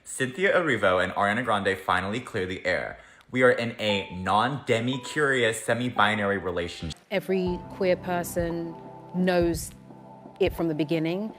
Cynthia Erivo and Ariana Grande finally clear the air. We are in a non-demi-curious, semi-binary relationship. Every queer person knows it from the beginning.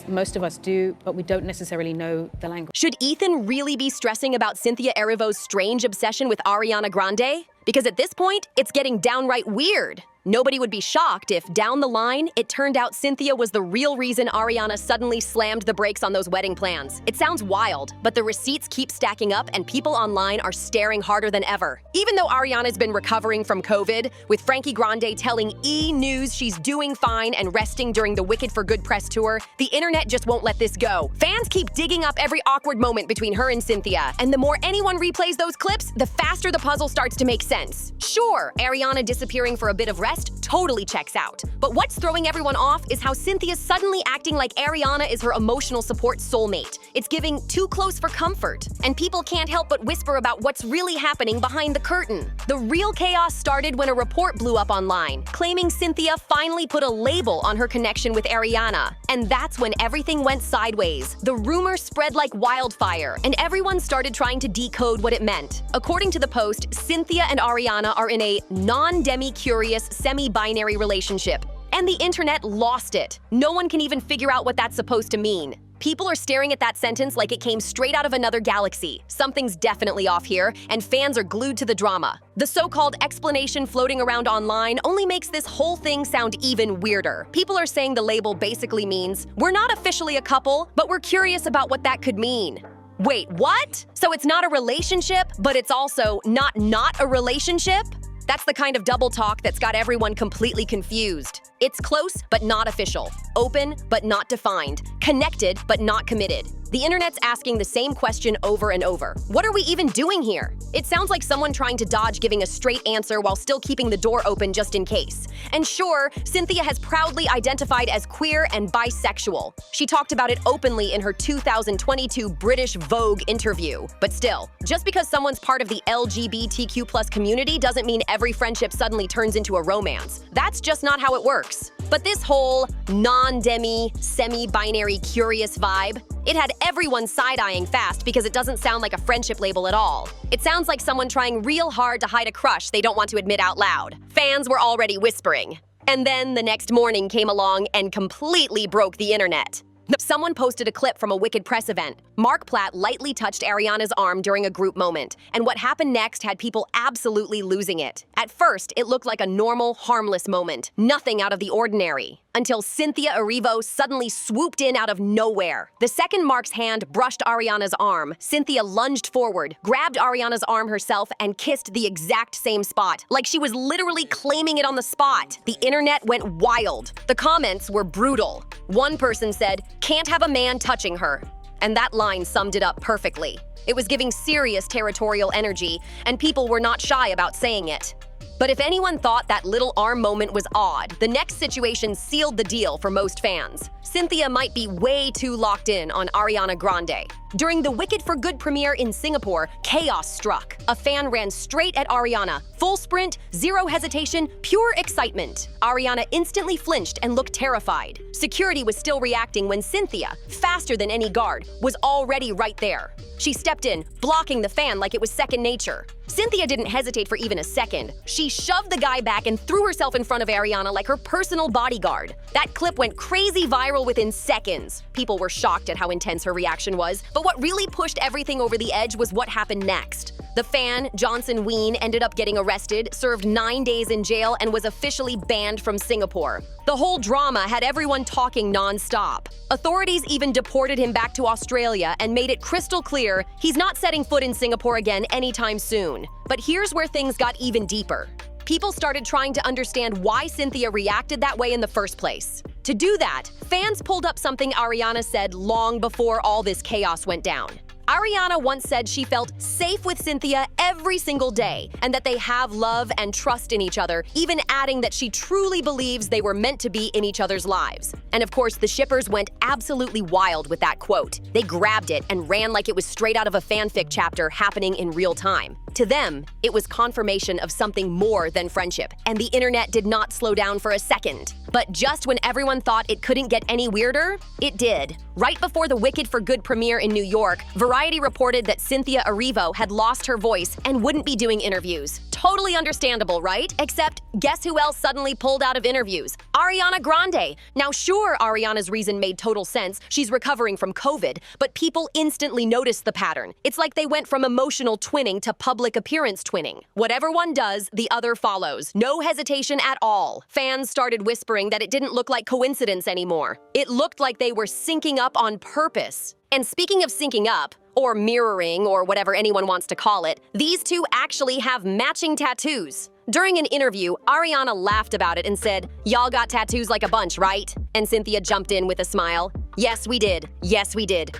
Most of us do, but we don't necessarily know the language. Should Ethan really be stressing about Cynthia Erivo's strange obsession with Ariana Grande? Because at this point, it's getting downright weird. Nobody would be shocked if, down the line, it turned out Cynthia was the real reason Ariana suddenly slammed the brakes on those wedding plans. It sounds wild, but the receipts keep stacking up and people online are staring harder than ever. Even though Ariana's been recovering from COVID, with Frankie Grande telling E! News she's doing fine and resting during the Wicked for Good press tour, the internet just won't let this go. Fans keep digging up every awkward moment between her and Cynthia, and the more anyone replays those clips, the faster the puzzle starts to make sense. Sure, Ariana disappearing for a bit of rest totally checks out. But what's throwing everyone off is how Cynthia's suddenly acting like Ariana is her emotional support soulmate. It's giving too close for comfort, and people can't help but whisper about what's really happening behind the curtain. The real chaos started when a report blew up online, claiming Cynthia finally put a label on her connection with Ariana. And that's when everything went sideways. The rumor spread like wildfire, and everyone started trying to decode what it meant. According to the Post, Cynthia and Ariana are in a non-demi-curious, semi-binary relationship. And the internet lost it. No one can even figure out what that's supposed to mean. People are staring at that sentence like it came straight out of another galaxy. Something's definitely off here, and fans are glued to the drama. The so-called explanation floating around online only makes this whole thing sound even weirder. People are saying the label basically means, we're not officially a couple, but we're curious about what that could mean. Wait, what? So it's not a relationship, but it's also not a relationship? That's the kind of double talk that's got everyone completely confused. It's close, but not official. Open, but not defined. Connected, but not committed. The internet's asking the same question over and over. What are we even doing here? It sounds like someone trying to dodge giving a straight answer while still keeping the door open just in case. And sure, Cynthia has proudly identified as queer and bisexual. She talked about it openly in her 2022 British Vogue interview. But still, just because someone's part of the LGBTQ+ community doesn't mean every friendship suddenly turns into a romance. That's just not how it works. But this whole non-demi, semi-binary curious vibe, it had everyone side-eyeing fast because it doesn't sound like a friendship label at all. It sounds like someone trying real hard to hide a crush they don't want to admit out loud. Fans were already whispering. And then the next morning came along and completely broke the internet. Someone posted a clip from a Wicked press event. Mark Platt lightly touched Ariana's arm during a group moment, and what happened next had people absolutely losing it. At first, it looked like a normal, harmless moment, nothing out of the ordinary, until Cynthia Erivo suddenly swooped in out of nowhere. The second Mark's hand brushed Ariana's arm, Cynthia lunged forward, grabbed Ariana's arm herself, and kissed the exact same spot, like she was literally claiming it on the spot. The internet went wild. The comments were brutal. One person said, "Can't have a man touching her." And that line summed it up perfectly. It was giving serious territorial energy, and people were not shy about saying it. But if anyone thought that little arm moment was odd, the next situation sealed the deal for most fans. Cynthia might be way too locked in on Ariana Grande. During the Wicked for Good premiere in Singapore, chaos struck. A fan ran straight at Ariana. Full sprint, zero hesitation, pure excitement. Ariana instantly flinched and looked terrified. Security was still reacting when Cynthia, faster than any guard, was already right there. She stepped in, blocking the fan like it was second nature. Cynthia didn't hesitate for even a second. She shoved the guy back and threw herself in front of Ariana like her personal bodyguard. That clip went crazy viral within seconds. People were shocked at how intense her reaction was, but what really pushed everything over the edge was what happened next. The fan, Johnson Ween, ended up getting arrested, served 9 days in jail, and was officially banned from Singapore. The whole drama had everyone talking non-stop. Authorities even deported him back to Australia and made it crystal clear he's not setting foot in Singapore again anytime soon. But here's where things got even deeper. People started trying to understand why Cynthia reacted that way in the first place. To do that, fans pulled up something Ariana said long before all this chaos went down. Ariana once said she felt safe with Cynthia every single day and that they have love and trust in each other, even adding that she truly believes they were meant to be in each other's lives. And of course, the shippers went absolutely wild with that quote. They grabbed it and ran like it was straight out of a fanfic chapter happening in real time. To them, it was confirmation of something more than friendship, and the internet did not slow down for a second. But just when everyone thought it couldn't get any weirder, it did. Right before the Wicked for Good premiere in New York, Variety reported that Cynthia Erivo had lost her voice and wouldn't be doing interviews. Totally understandable, right? Except, guess who else suddenly pulled out of interviews? Ariana Grande. Now sure, Ariana's reason made total sense. She's recovering from COVID, but people instantly noticed the pattern. It's like they went from emotional twinning to public appearance twinning. Whatever one does, the other follows. No hesitation at all. Fans started whispering that it didn't look like coincidence anymore. It looked like they were syncing up on purpose. And speaking of syncing up, or mirroring, or whatever anyone wants to call it, these two actually have matching tattoos. During an interview, Ariana laughed about it and said, "Y'all got tattoos like a bunch, right?" And Cynthia jumped in with a smile. "Yes, we did. Yes, we did.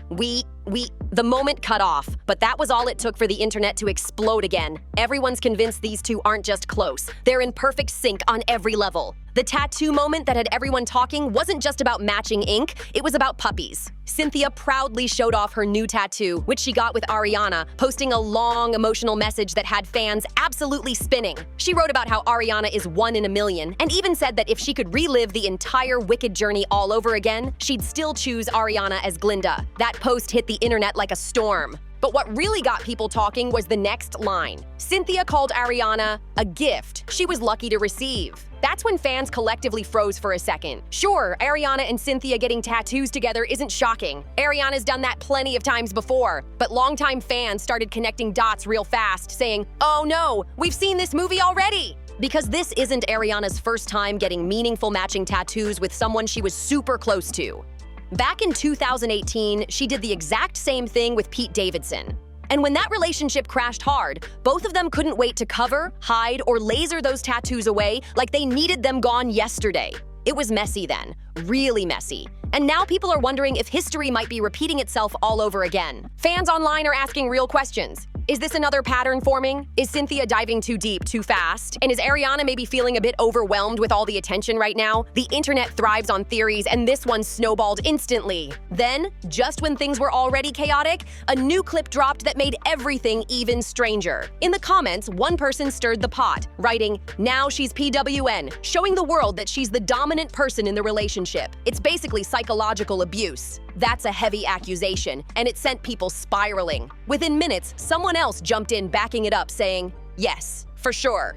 The moment cut off, but that was all it took for the internet to explode again. Everyone's convinced these two aren't just close. They're in perfect sync on every level. The tattoo moment that had everyone talking wasn't just about matching ink, it was about puppies. Cynthia proudly showed off her new tattoo, which she got with Ariana, posting a long emotional message that had fans absolutely spinning. She wrote about how Ariana is 1 in a million, and even said that if she could relive the entire Wicked journey all over again, she'd still choose Ariana as Glinda. That post hit the internet like a storm. But what really got people talking was the next line. Cynthia called Ariana a gift she was lucky to receive. That's when fans collectively froze for a second. Sure, Ariana and Cynthia getting tattoos together isn't shocking. Ariana's done that plenty of times before. But longtime fans started connecting dots real fast, saying, "Oh no, we've seen this movie already!" Because this isn't Ariana's first time getting meaningful matching tattoos with someone she was super close to. Back in 2018, she did the exact same thing with Pete Davidson. And when that relationship crashed hard, both of them couldn't wait to cover, hide, or laser those tattoos away like they needed them gone yesterday. It was messy then, really messy. And now people are wondering if history might be repeating itself all over again. Fans online are asking real questions. Is this another pattern forming? Is Cynthia diving too deep, too fast? And is Ariana maybe feeling a bit overwhelmed with all the attention right now? The internet thrives on theories, and this one snowballed instantly. Then, just when things were already chaotic, a new clip dropped that made everything even stranger. In the comments, one person stirred the pot, writing, "Now she's PWN, showing the world that she's the dominant person in the relationship. It's basically psychological abuse." That's a heavy accusation, and it sent people spiraling. Within minutes, someone else jumped in backing it up, saying, "Yes, for sure."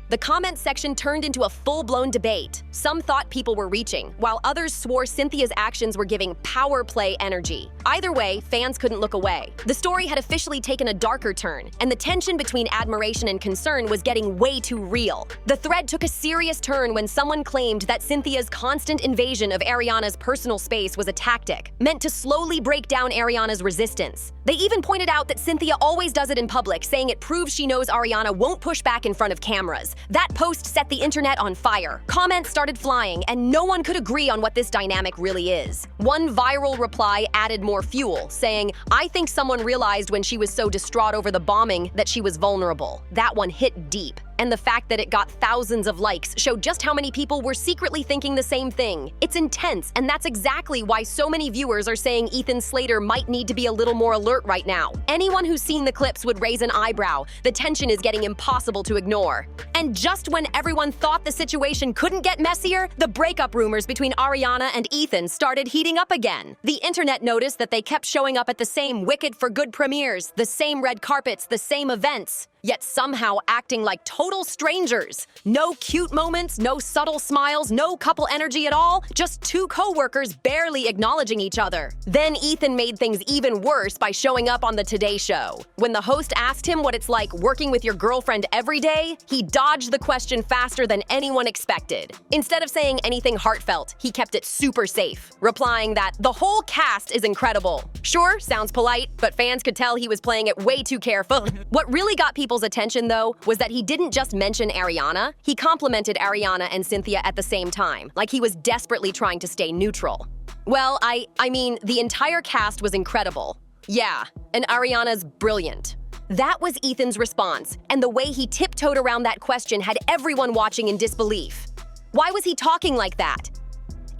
The comment section turned into a full-blown debate. Some thought people were reaching, while others swore Cynthia's actions were giving power play energy. Either way, fans couldn't look away. The story had officially taken a darker turn, and the tension between admiration and concern was getting way too real. The thread took a serious turn when someone claimed that Cynthia's constant invasion of Ariana's personal space was a tactic, meant to slowly break down Ariana's resistance. They even pointed out that Cynthia always does it in public, saying it proves she knows Ariana won't push back in front of cameras. That post set the internet on fire. Comments started flying, and no one could agree on what this dynamic really is. One viral reply added more fuel, saying, "I think someone realized when she was so distraught over the bombing that she was vulnerable." That one hit deep. And the fact that it got thousands of likes showed just how many people were secretly thinking the same thing. It's intense, and that's exactly why so many viewers are saying Ethan Slater might need to be a little more alert right now. Anyone who's seen the clips would raise an eyebrow. The tension is getting impossible to ignore. And just when everyone thought the situation couldn't get messier, the breakup rumors between Ariana and Ethan started heating up again. The internet noticed that they kept showing up at the same Wicked for Good premieres, the same red carpets, the same events, yet somehow acting like total strangers. No cute moments, no subtle smiles, no couple energy at all, just two co-workers barely acknowledging each other. Then Ethan made things even worse by showing up on the Today Show. When the host asked him what it's like working with your girlfriend every day, he dodged the question faster than anyone expected. Instead of saying anything heartfelt, he kept it super safe, replying that the whole cast is incredible. Sure, sounds polite, but fans could tell he was playing it way too careful. What really got people's attention, though, was that he didn't just mention Ariana, he complimented Ariana and Cynthia at the same time, like he was desperately trying to stay neutral. Well, I mean, the entire cast was incredible. Yeah, and Ariana's brilliant. That was Ethan's response, and the way he tiptoed around that question had everyone watching in disbelief. Why was he talking like that?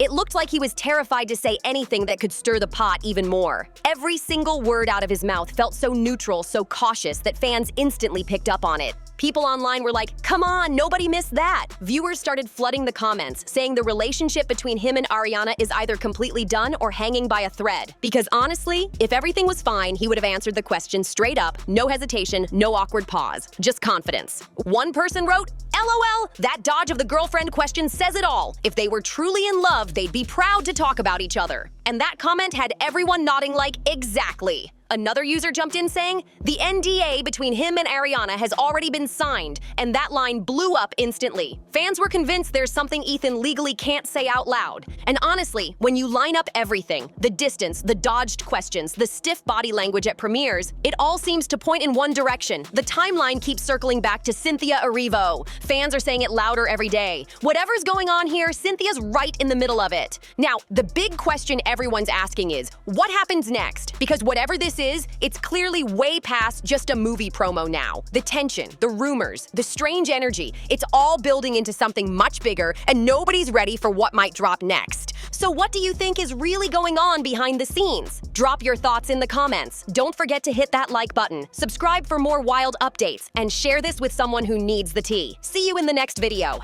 It looked like he was terrified to say anything that could stir the pot even more. Every single word out of his mouth felt so neutral, so cautious that fans instantly picked up on it. People online were like, come on, nobody missed that. Viewers started flooding the comments, saying the relationship between him and Ariana is either completely done or hanging by a thread. Because honestly, if everything was fine, he would have answered the question straight up, no hesitation, no awkward pause, just confidence. One person wrote, LOL, that dodge of the girlfriend question says it all. If they were truly in love, they'd be proud to talk about each other. And that comment had everyone nodding like, exactly. Another user jumped in saying, the NDA between him and Ariana has already been signed, and that line blew up instantly. Fans were convinced there's something Ethan legally can't say out loud. And honestly, when you line up everything, the distance, the dodged questions, the stiff body language at premieres, it all seems to point in one direction. The timeline keeps circling back to Cynthia Erivo. Fans are saying it louder every day. Whatever's going on here, Cynthia's right in the middle of it. Now, the big question everyone's asking is, what happens next? Because whatever this is, it's clearly way past just a movie promo now. The tension, the rumors, the strange energy, it's all building into something much bigger, and nobody's ready for what might drop next. So what do you think is really going on behind the scenes? Drop your thoughts in the comments. Don't forget to hit that like button, subscribe for more wild updates, and share this with someone who needs the tea. See you in the next video.